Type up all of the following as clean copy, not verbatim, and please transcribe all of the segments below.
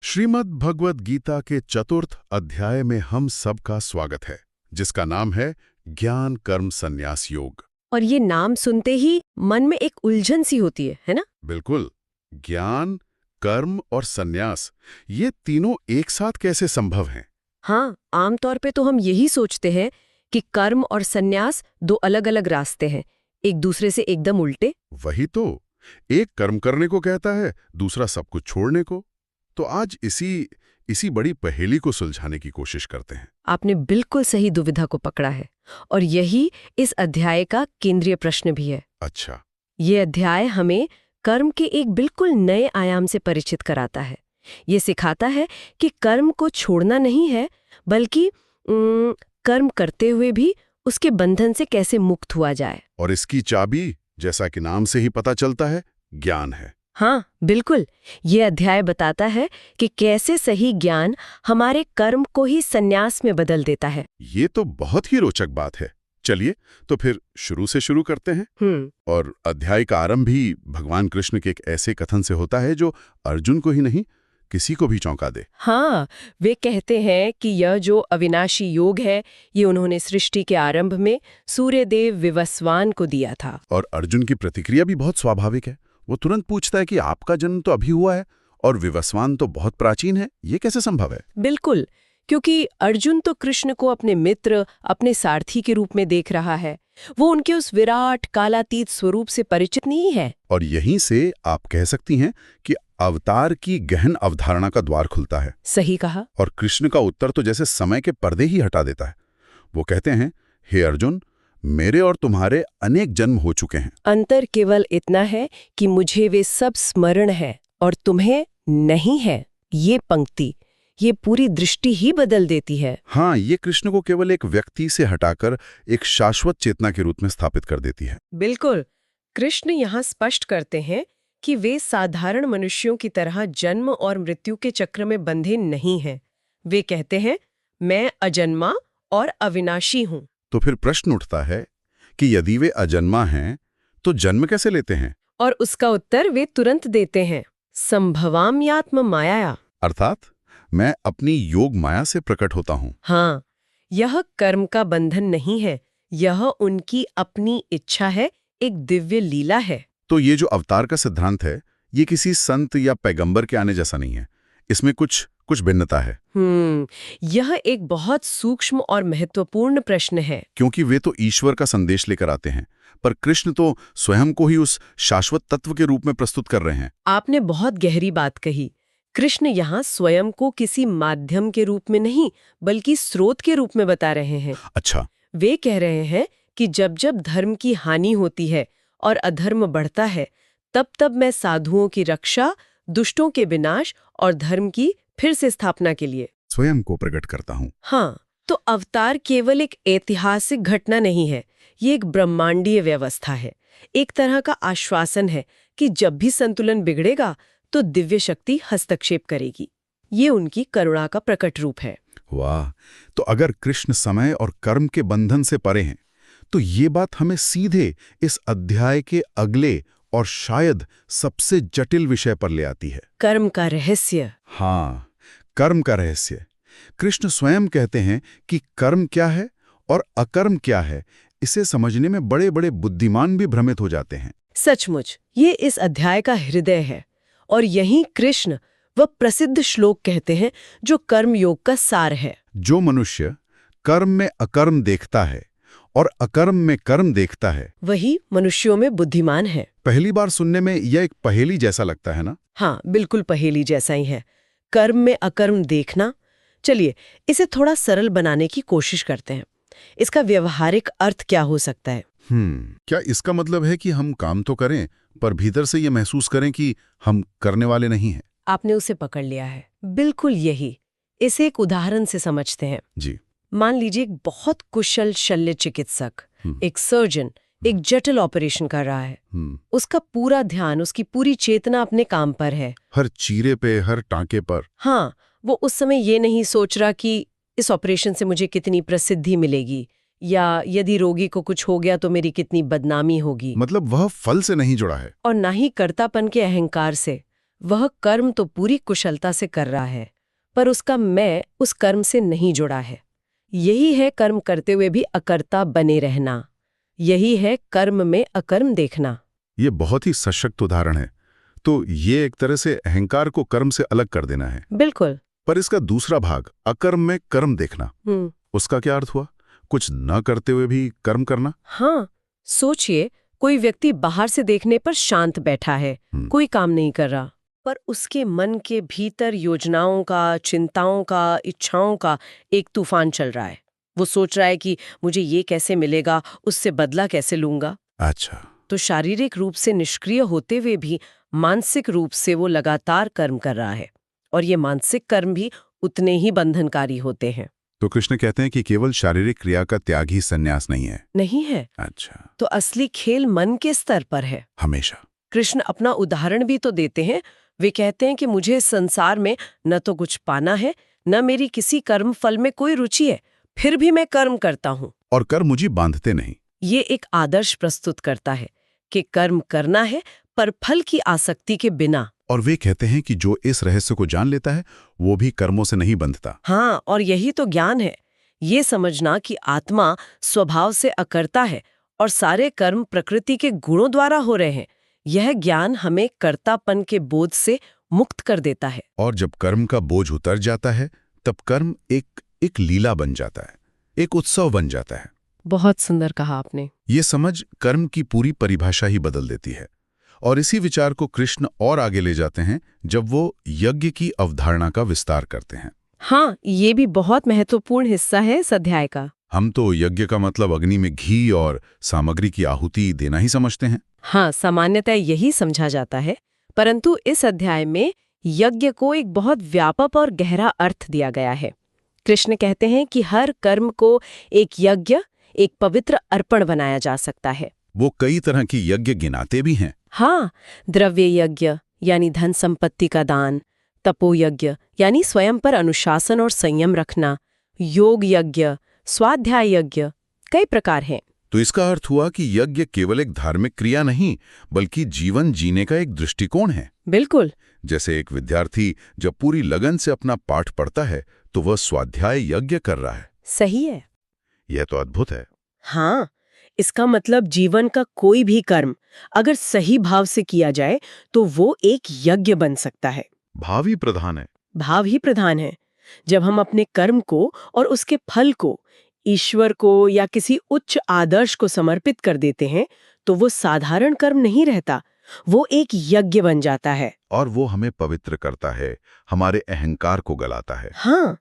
श्रीमद् भगवद गीता के चतुर्थ अध्याय में हम सबका स्वागत है, जिसका नाम है ज्ञान कर्म संन्यास योग। और ये नाम सुनते ही मन में एक उलझन सी होती है ना? बिल्कुल। ज्ञान, कर्म और संन्यास, ये तीनों एक साथ कैसे संभव हैं? हाँ, आमतौर पे तो हम यही सोचते हैं कि कर्म और संन्यास दो अलग-अलग रास्ते हैं, एक दूसरे से एकदम उल्टे। वही तो, एक कर्म करने को कहता है, दूसरा सब कुछ छोड़ने को। तो आज इसी बड़ी पहेली को सुलझाने की कोशिश करते हैं। आपने बिल्कुल सही दुविधा को पकड़ा है और यही इस अध्याय का केंद्रीय प्रश्न भी है। अच्छा। ये अध्याय हमें कर्म के एक बिल्कुल नए आयाम से परिचित कराता है। ये सिखाता है कि कर्म को छोड़ना नहीं है, बल्कि कर्म करते हुए भी उसके बंधन से कैसे मुक्त हुआ जाए। और इसकी चाबी, जैसा कि नाम से ही पता चलता है, ज्ञान है। हाँ, बिल्कुल। ये अध्याय बताता है कि कैसे सही ज्ञान हमारे कर्म को ही संन्यास में बदल देता है। ये तो बहुत ही रोचक बात है। चलिए, तो फिर शुरू से शुरू करते हैं। और अध्याय का आरंभ भी भगवान कृष्ण के एक ऐसे कथन से होता है जो अर्जुन को ही नहीं, किसी को भी चौंका दे। हाँ, वे कहते हैं कि यह जो अविनाशी योग है, ये उन्होंने सृष्टि के आरंभ में सूर्यदेव विवस्वान को दिया था। और अर्जुन की प्रतिक्रिया भी बहुत स्वाभाविक है। वो तुरंत पूछता है कि आपका जन्म तो अभी हुआ है और विवस्वान तो बहुत प्राचीन है, ये कैसे संभव है? बिल्कुल, क्योंकि अर्जुन तो कृष्ण को अपने मित्र, अपने सारथी के रूप में देख रहा है। वो उनके उस विराट कालातीत स्वरूप से परिचित नहीं है। और यहीं से आप कह सकती हैं कि अवतार की गहन अवधारणा का द्वार खुलता है। सही कहा। और कृष्ण का उत्तर तो जैसे समय के पर्दे ही हटा देता है। वो कहते हैं, हे अर्जुन, मेरे और तुम्हारे अनेक जन्म हो चुके हैं। अंतर केवल इतना है कि मुझे वे सब स्मरण है और तुम्हें नहीं है। ये पंक्ति, ये पूरी दृष्टि ही बदल देती है। हाँ, ये कृष्ण को केवल एक व्यक्ति से हटाकर एक शाश्वत चेतना के रूप में स्थापित कर देती है। बिल्कुल। कृष्ण यहाँ स्पष्ट करते हैं कि वे साधारण मनुष्यों की तरह जन्म और मृत्यु के चक्र में बंधे नहीं हैं। वे कहते हैं, मैं अजन्मा और अविनाशी हूँ। तो फिर प्रश्न उठता है कि यदि वे अजन्मा हैं, तो जन्म कैसे लेते हैं? और उसका उत्तर वे तुरंत देते हैं, संभवाम्यात्म माया। अर्थात मैं अपनी योग माया से प्रकट होता हूँ। हाँ, यह कर्म का बंधन नहीं है, यह उनकी अपनी इच्छा है, एक दिव्य लीला है। तो ये जो अवतार का सिद्धांत है, ये किसी संत या पैगंबर के आने जैसा नहीं है। इसमें कुछ भिन्नता है। यह एक बहुत सूक्ष्म और महत्वपूर्ण प्रश्न है। क्योंकि वे तो ईश्वर का संदेश लेकर आते हैं, पर कृष्ण तो स्वयं को ही उस शाश्वत तत्व के रूप में प्रस्तुत कर रहे हैं। आपने बहुत गहरी बात कही। कृष्ण यहाँ स्वयं को किसी माध्यम के रूप में नहीं, बल्कि स्रोत के रूप में बता रहे हैं। अच्छा। वे कह रहे हैं कि जब जब धर्म की हानि होती है और अधर्म बढ़ता है, तब तब मैं साधुओं की रक्षा, दुष्टों के विनाश और धर्म की फिर से स्थापना के लिए स्वयं को प्रकट करता हूँ। हाँ, तो अवतार केवल एक ऐतिहासिक घटना नहीं है, ये एक ब्रह्मांडीय व्यवस्था है। एक तरह का आश्वासन है कि जब भी संतुलन बिगड़ेगा तो दिव्य शक्ति हस्तक्षेप करेगी। ये उनकी करुणा का प्रकट रूप है। वाह! तो अगर कृष्ण समय और कर्म के बंधन से परे हैं, तो ये बात हमें सीधे इस अध्याय के अगले और शायद सबसे जटिल विषय पर ले आती है, कर्म का रहस्य। हाँ, कर्म का रहस्य। कृष्ण स्वयं कहते हैं कि कर्म क्या है और अकर्म क्या है, इसे समझने में बड़े बड़े बुद्धिमान भी भ्रमित हो जाते हैं। सचमुच, ये इस अध्याय का हृदय है। और यहीं कृष्ण वह प्रसिद्ध श्लोक कहते हैं जो कर्म योग का सार है। जो मनुष्य कर्म में अकर्म देखता है और अकर्म में कर्म देखता है, वही मनुष्यों में बुद्धिमान है। पहली बार सुनने में यह एक पहेली जैसा लगता है ना? हाँ, बिल्कुल पहेली जैसा ही है। कर्म में अकर्म देखना। चलिए, इसे थोड़ा सरल बनाने की कोशिश करते हैं। इसका व्यवहारिक अर्थ क्या हो सकता है? क्या इसका मतलब है कि हम काम तो करें, पर भीतर से ये महसूस करें कि हम करने वाले नहीं हैं? आपने उसे पकड़ लिया है। बिल्कुल यही। इसे एक उदाहरण से समझते हैं। जी। मान लीजिए एक बहुत कुशल शल्य चिकित्सक, एक सर्जन, एक जटिल ऑपरेशन कर रहा है। उसका पूरा ध्यान, उसकी पूरी चेतना अपने काम पर है। हर चीरे पे, हर टांके पर। हाँ, वो उस समय ये नहीं सोच रहा कि इस ऑपरेशन से मुझे कितनी प्रसिद्धि मिलेगी या यदि रोगी को कुछ हो गया तो मेरी कितनी बदनामी होगी। मतलब वह फल से नहीं जुड़ा है। और ना ही कर्तापन के अहंकार से। वह कर्म तो पूरी कुशलता से कर रहा है, पर उसका मैं उस कर्म से नहीं जुड़ा है। यही है कर्म करते हुए भी अकर्ता बने रहना। यही है कर्म में अकर्म देखना। ये बहुत ही सशक्त उदाहरण है। तो ये एक तरह से अहंकार को कर्म से अलग कर देना है। बिल्कुल। पर इसका दूसरा भाग, अकर्म में कर्म देखना, उसका क्या अर्थ हुआ? कुछ न करते हुए भी कर्म करना? हाँ, सोचिए, कोई व्यक्ति बाहर से देखने पर शांत बैठा है, कोई काम नहीं कर रहा, पर उसके मन के भीतर योजनाओं का, चिंताओं का, इच्छाओं का एक तूफान चल रहा है। वो सोच रहा है कि मुझे ये कैसे मिलेगा, उससे बदला कैसे लूंगा। अच्छा। तो शारीरिक रूप से निष्क्रिय होते हुए भी मानसिक रूप से वो लगातार कर्म कर रहा है, और ये मानसिक कर्म भी उतने ही बंधनकारी होते हैं। तो कृष्ण कहते हैं कि केवल शारीरिक क्रिया का त्याग ही संन्यास नहीं है। नहीं है। अच्छा। तो असली खेल मन के स्तर पर है। हमेशा। कृष्ण अपना उदाहरण भी तो देते हैं। वे कहते हैं कि मुझे संसार में न तो कुछ पाना है, न मेरी किसी कर्म फल में कोई रुचि है, फिर भी मैं कर्म करता हूँ। और कर्म मुझे बांधते नहीं। ये एक आदर्श प्रस्तुत करता है कि कर्म करना है, पर फल की आसक्ति के बिना। और वे कहते हैं कि जो इस रहस्य को जान लेता है वो भी कर्मों से नहीं बंधता। हाँ, और यही तो ज्ञान है। ये समझना कि आत्मा स्वभाव से अकर्ता है और सारे कर्म प्रकृति के गुणों द्वारा हो रहे हैं। यह ज्ञान हमें कर्तापन के बोझ से मुक्त कर देता है। और जब कर्म का बोझ उतर जाता है तब कर्म एक लीला बन जाता है, एक उत्सव बन जाता है। बहुत सुंदर कहा आपने। ये समझ कर्म की पूरी परिभाषा ही बदल देती है। और इसी विचार को कृष्ण और आगे ले जाते हैं जब वो यज्ञ की अवधारणा का विस्तार करते हैं। हाँ, ये भी बहुत महत्वपूर्ण हिस्सा है इस अध्याय का। हम तो यज्ञ का मतलब अग्नि में घी और सामग्री की आहुति देना ही समझते हैं। हाँ, सामान्यतः यही समझा जाता है, परंतु इस अध्याय में यज्ञ को एक बहुत व्यापक और गहरा अर्थ दिया गया है। कृष्ण कहते हैं कि हर कर्म को एक यज्ञ, एक पवित्र अर्पण बनाया जा सकता है। वो कई तरह की यज्ञ गिनाते भी हैं। हाँ, द्रव्य यज्ञ यानी धन संपत्ति का दान, तपो यज्ञ यानी स्वयं पर अनुशासन और संयम रखना, योग यज्ञ, स्वाध्याय यज्ञ, कई प्रकार हैं। तो इसका अर्थ हुआ कि यज्ञ केवल एक धार्मिक क्रिया नहीं, बल्कि जीवन जीने का एक दृष्टिकोण है। बिल्कुल। जैसे एक विद्यार्थी जब पूरी लगन से अपना पाठ पढ़ता है तो वह स्वाध्याय यज्ञ कर रहा है। सही है। यह तो अद्भुत है। हाँ, इसका मतलब जीवन का कोई भी कर्म अगर सही भाव से किया जाए तो वो एक यज्ञ बन सकता है। भाव ही प्रधान है। भाव ही प्रधान है। जब हम अपने कर्म को और उसके फल को ईश्वर को या किसी उच्च आदर्श को समर्पित कर देते हैं तो वो साधारण कर्म नहीं रहता, वो एक यज्ञ बन जाता है। और वो हमें पवित्र करता है, हमारे अहंकार को गलाता है। हाँ,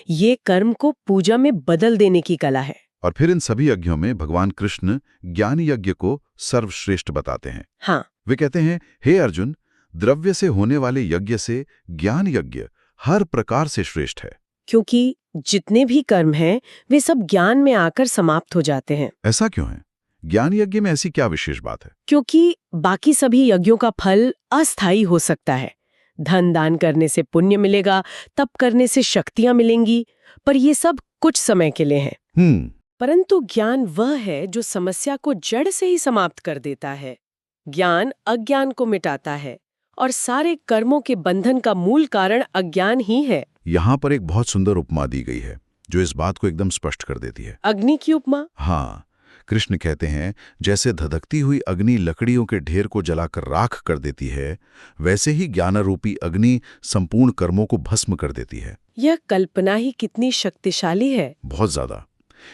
ये कर्म को पूजा में बदल देने की कला है। और फिर इन सभी यज्ञों में भगवान कृष्ण ज्ञान यज्ञ को सर्वश्रेष्ठ बताते हैं। हाँ। वे कहते हैं, हे अर्जुन, द्रव्य से होने वाले यज्ञ से ज्ञान यज्ञ हर प्रकार से श्रेष्ठ है। क्योंकि जितने भी कर्म हैं वे सब ज्ञान में आकर समाप्त हो जाते हैं। ऐसा क्यों है? ज्ञान यज्ञ में ऐसी क्या विशेष बात है? क्योंकि बाकी सभी यज्ञों का फल अस्थायी हो सकता है। धन दान करने से पुण्य मिलेगा, तप करने से शक्तियां मिलेंगी, पर ये सब कुछ समय के लिए है। परंतु ज्ञान वह है जो समस्या को जड़ से ही समाप्त कर देता है। ज्ञान अज्ञान को मिटाता है और सारे कर्मों के बंधन का मूल कारण अज्ञान ही है। यहाँ पर एक बहुत सुंदर उपमा दी गई है जो इस बात को एकदम स्पष्ट कर देती है। अग्नि की उपमा? हाँ, कृष्ण कहते हैं जैसे धधकती हुई अग्नि लकड़ियों के ढेर को जलाकर राख कर देती है, वैसे ही ज्ञानारूपी अग्नि संपूर्ण कर्मों को भस्म कर देती है। यह कल्पना ही कितनी शक्तिशाली है। बहुत ज्यादा।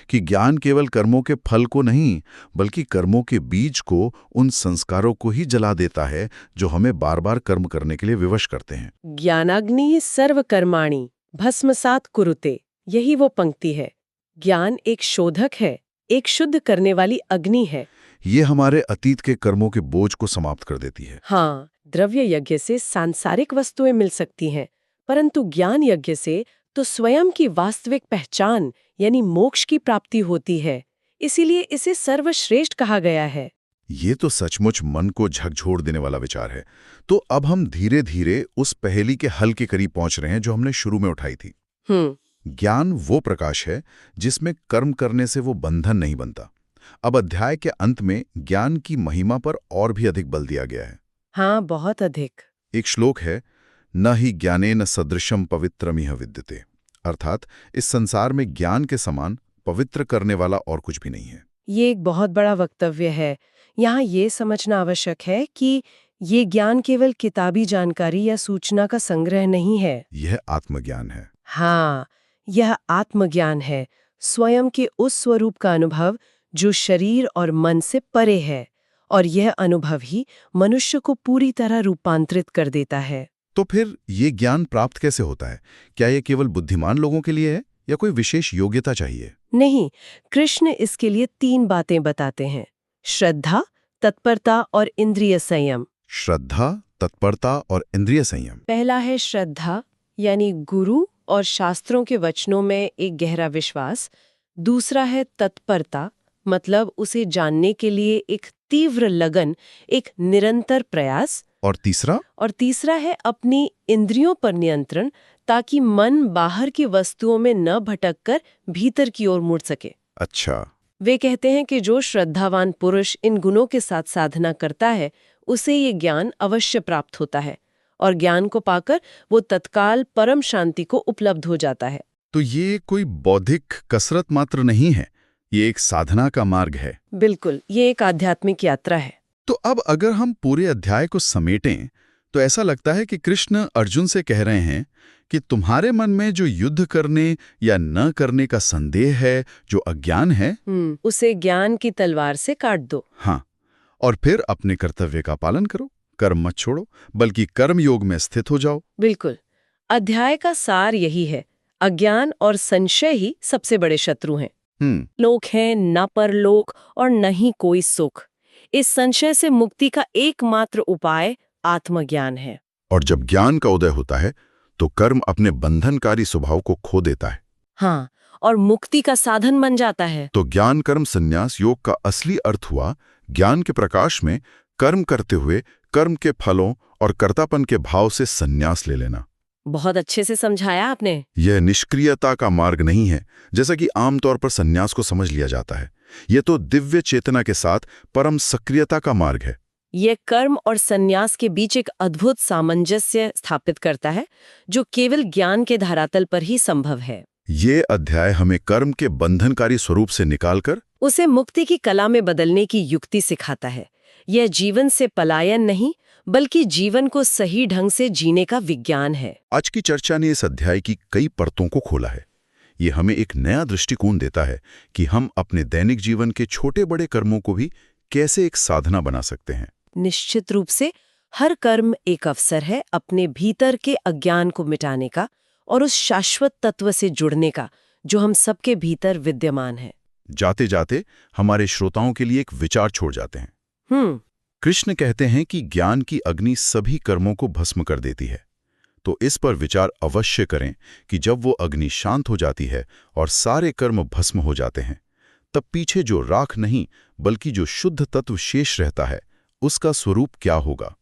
कि ज्ञान केवल कर्मों के फल को नहीं, बल्कि कर्मों के बीज को, उन संस्कारों को ही जला देता है जो हमें बार बार कर्म करने के लिए विवश करते हैं। ज्ञानाग्नि सर्व कर्माणि भस्मसात कुरुते, यही वो पंक्ति है। ज्ञान एक शोधक है, एक शुद्ध करने वाली अग्नि है। ये हमारे अतीत के कर्मों के बोझ को समाप्त कर देती है। हाँ, द्रव्य यज्ञ से सांसारिक वस्तुएं मिल सकती हैं, परंतु ज्ञान यज्ञ से तो स्वयं की वास्तविक पहचान यानी मोक्ष की प्राप्ति होती है। इसीलिए इसे सर्वश्रेष्ठ कहा गया है। ये तो सचमुच मन को झकझोर देने वाला विचार है। तो अब हम धीरे धीरे उस पहेली के हल के करीब पहुंच रहे हैं जो हमने शुरू में उठाई थी। ज्ञान वो प्रकाश है जिसमें कर्म करने से वो बंधन नहीं बनता। अब अध्याय के अंत में ज्ञान की महिमा पर और भी अधिक बल दिया गया है। हाँ, बहुत अधिक। एक श्लोक है, न ही ज्ञानेन सदृशम पवित्रमिह विद्यते, अर्थात इस संसार में ज्ञान के समान पवित्र करने वाला और कुछ भी नहीं है। ये एक बहुत बड़ा वक्तव्य है। यहाँ ये समझना आवश्यक है कि ये ज्ञान केवल किताबी जानकारी या सूचना का संग्रह नहीं है। यह आत्मज्ञान है। हाँ, यह आत्मज्ञान है, स्वयं के उस स्वरूप का अनुभव जो शरीर और मन से परे है, और यह अनुभव ही मनुष्य को पूरी तरह रूपांतरित कर देता है। तो फिर ये ज्ञान प्राप्त कैसे होता है? क्या ये केवल बुद्धिमान लोगों के लिए है या कोई विशेष योग्यता चाहिए? नहीं, कृष्ण इसके लिए 3 बातें बताते हैं: श्रद्धा, तत्परता और इंद्रिय संयम। श्रद्धा, तत्परता और इंद्रिय संयम। पहला है श्रद्धा, यानी गुरु और शास्त्रों के वचनों में एक गहरा विश्वास। दूसरा है तत्परता, मतलब उसे जानने के लिए एक तीव्र लगन, एक निरंतर प्रयास। और तीसरा है अपनी इंद्रियों पर नियंत्रण, ताकि मन बाहर की वस्तुओं में न भटककर भीतर की ओर मुड़ सके। अच्छा। वे कहते हैं कि जो श्रद्धावान पुरुष इन गुणों के साथ साधना करता है, उसे ये ज्ञान अवश्य प्राप्त होता है, और ज्ञान को पाकर वो तत्काल परम शांति को उपलब्ध हो जाता है। तो ये कोई बौद्धिक कसरत मात्र नहीं है, ये एक साधना का मार्ग है। बिल्कुल, ये एक आध्यात्मिक यात्रा है। तो अब अगर हम पूरे अध्याय को समेटें तो ऐसा लगता है कि कृष्ण अर्जुन से कह रहे हैं कि तुम्हारे मन में जो युद्ध करने या न करने का संदेह है, जो अज्ञान है, उसे ज्ञान की तलवार से काट दो। हाँ, और फिर अपने कर्तव्य का पालन करो, कर्म मत छोड़ो, बल्कि कर्म योग में स्थित हो जाओ। बिल्कुल, अध्याय का सार यही है, अज्ञान और संशय ही सबसे बड़े शत्रु हैं। लोक है, न परलोक और न ही कोई सुख। इस संशय से मुक्ति का एकमात्र उपाय आत्मज्ञान है। और जब ज्ञान का उदय होता है तो कर्म अपने बंधनकारी स्वभाव को खो देता है। हाँ, और मुक्ति का साधन बन जाता है। तो ज्ञान कर्म संन्यास योग का असली अर्थ हुआ ज्ञान के प्रकाश में कर्म करते हुए कर्म के फलों और कर्तापन के भाव से संन्यास ले लेना। बहुत अच्छे से समझाया आपने। यह निष्क्रियता का मार्ग नहीं है, जैसा कि आमतौर पर संन्यास को समझ लिया जाता है। यह तो दिव्य चेतना के साथ परम सक्रियता का मार्ग है। यह कर्म और संन्यास के बीच एक अद्भुत सामंजस्य स्थापित करता है, जो केवल ज्ञान के धरातल पर ही संभव है। ये अध्याय हमें कर्म के बंधनकारी स्वरूप से निकालकर उसे मुक्ति की कला में बदलने की युक्ति सिखाता है। यह जीवन से पलायन नहीं, बल्कि जीवन को सही ढंग से जीने का विज्ञान है। आज की चर्चा ने इस अध्याय की कई परतों को खोला है। ये हमें एक नया दृष्टिकोण देता है कि हम अपने दैनिक जीवन के छोटे बड़े कर्मों को भी कैसे एक साधना बना सकते हैं। निश्चित रूप से हर कर्म एक अवसर है अपने भीतर के अज्ञान को मिटाने का और उस शाश्वत तत्व से जुड़ने का जो हम सबके भीतर विद्यमान है। जाते जाते हमारे श्रोताओं के लिए एक विचार छोड़ जाते हैं। कृष्ण कहते हैं कि ज्ञान की अग्नि सभी कर्मों को भस्म कर देती है। तो इस पर विचार अवश्य करें कि जब वो अग्नि शांत हो जाती है और सारे कर्म भस्म हो जाते हैं, तब पीछे जो राख नहीं बल्कि जो शुद्ध तत्व शेष रहता है, उसका स्वरूप क्या होगा।